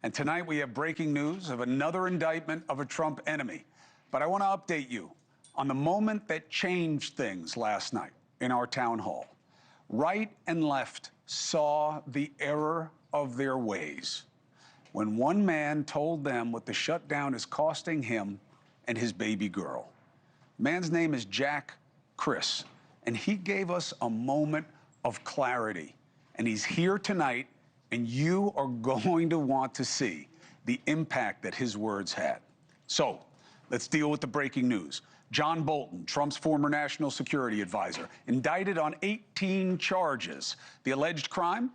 And tonight we have breaking news of another indictment of a Trump enemy. But I want to update you on the moment that changed things last night in our town hall. Right and left saw the error of their ways when one man told them what the shutdown is costing him and his baby girl. Man's name is Jack Chris, and he gave us a moment of clarity. And he's here tonight, and you are going to want to see the impact that his words had. So let's deal with the breaking news. John Bolton, Trump's former national security advisor, indicted on 18 charges. The alleged crime?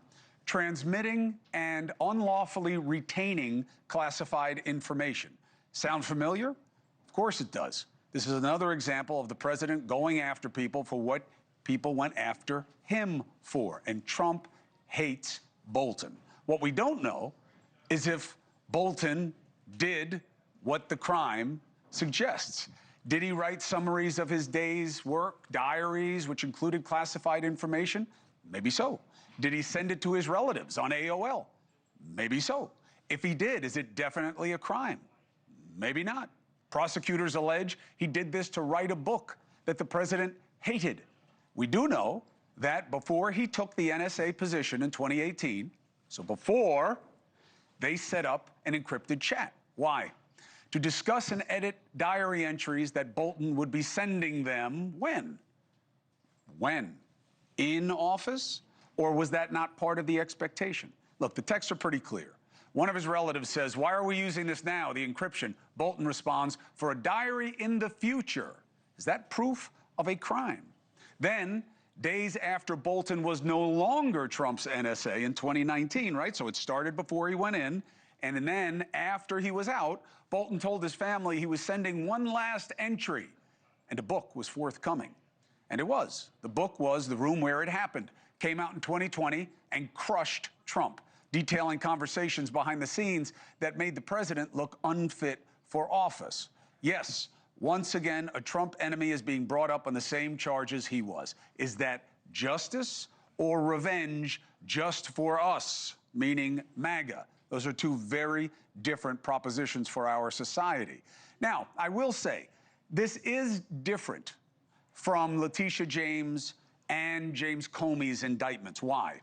Transmitting and unlawfully retaining classified information. Sound familiar? Of course it does. This is another example of the president going after people for what people went after him for. And Trump hates Bolton. What we don't know is if Bolton did what the crime suggests. Did he write summaries of his day's work, diaries, which included classified information? Maybe so. Did he send it to his relatives on AOL? Maybe so. If he did, is it definitely a crime? Maybe not. Prosecutors allege he did this to write a book that the president hated. We do know that before he took the NSA position in 2018, so before, they set up an encrypted chat. Why? To discuss and edit diary entries that Bolton would be sending them when? When? In office? Or was that not part of the expectation? Look, the texts are pretty clear. One of his relatives says, "Why are we using this now, the encryption?" Bolton responds, "For a diary in the future." Is that proof of a crime? Then, days after Bolton was no longer Trump's NSA in 2019, right? So it started before he went in. And then after he was out, Bolton told his family he was sending one last entry, and a book was forthcoming. And it was. The book was The Room Where It Happened. Came out in 2020 and crushed Trump, detailing conversations behind the scenes that made the president look unfit for office. Yes, once again, a Trump enemy is being brought up on the same charges he was. Is that justice or revenge just for us, meaning MAGA? Those are two very different propositions for our society. Now, I will say, this is different from Letitia James and James Comey's indictments. Why?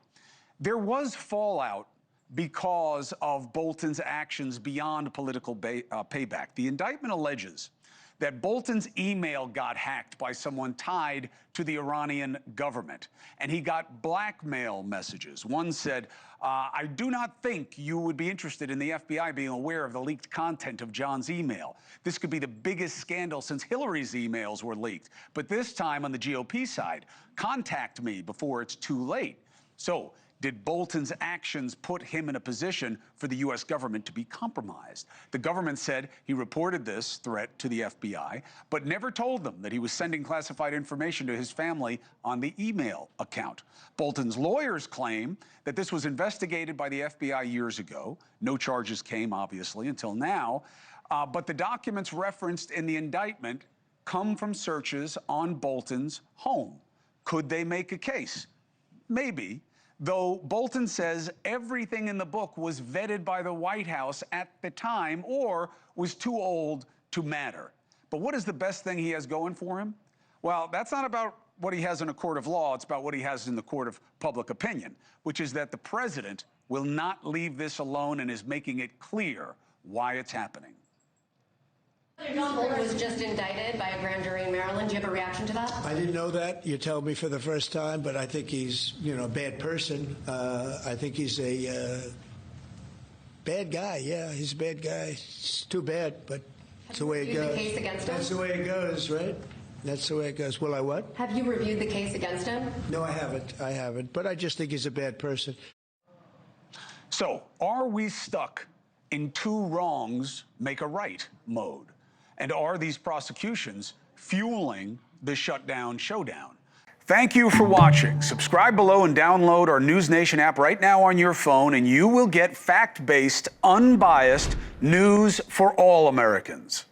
There was fallout because of Bolton's actions beyond political payback. The indictment alleges that Bolton's email got hacked by someone tied to the Iranian government, and he got blackmail messages. One said, "I do not think you would be interested in the FBI being aware of the leaked content of John's email. This could be the biggest scandal since Hillary's emails were leaked. But this time on the GOP side, contact me before it's too late." So, did Bolton's actions put him in a position for the U.S. government to be compromised? The government said he reported this threat to the FBI, but never told them that he was sending classified information to his family on the email account. Bolton's lawyers claim that this was investigated by the FBI years ago. No charges came, obviously, until now. But the documents referenced in the indictment come from searches on Bolton's home. Could they make a case? Maybe. Though Bolton says everything in the book was vetted by the White House at the time or was too old to matter. But what is the best thing he has going for him? Well, that's not about what he has in a court of law. It's about what he has in the court of public opinion, which is that the president will not leave this alone and is making it clear why it's happening. John Bolton was just indicted by a grand jury in Maryland. Do you have a reaction to that? I didn't know that. You tell me for the first time, but I think he's, a bad person. I think he's a bad guy. Yeah, he's a bad guy. It's too bad, but that's the way it goes. The case against him? That's the way it goes, right? That's the way it goes. Will I what? Have you reviewed the case against him? No, I haven't. I haven't. But I just think he's a bad person. So, are we stuck in two wrongs make a right mode? And are these prosecutions fueling the shutdown showdown? Thank you for watching. Subscribe below and download our NewsNation app right now on your phone, and you will get fact-based, unbiased news for all Americans.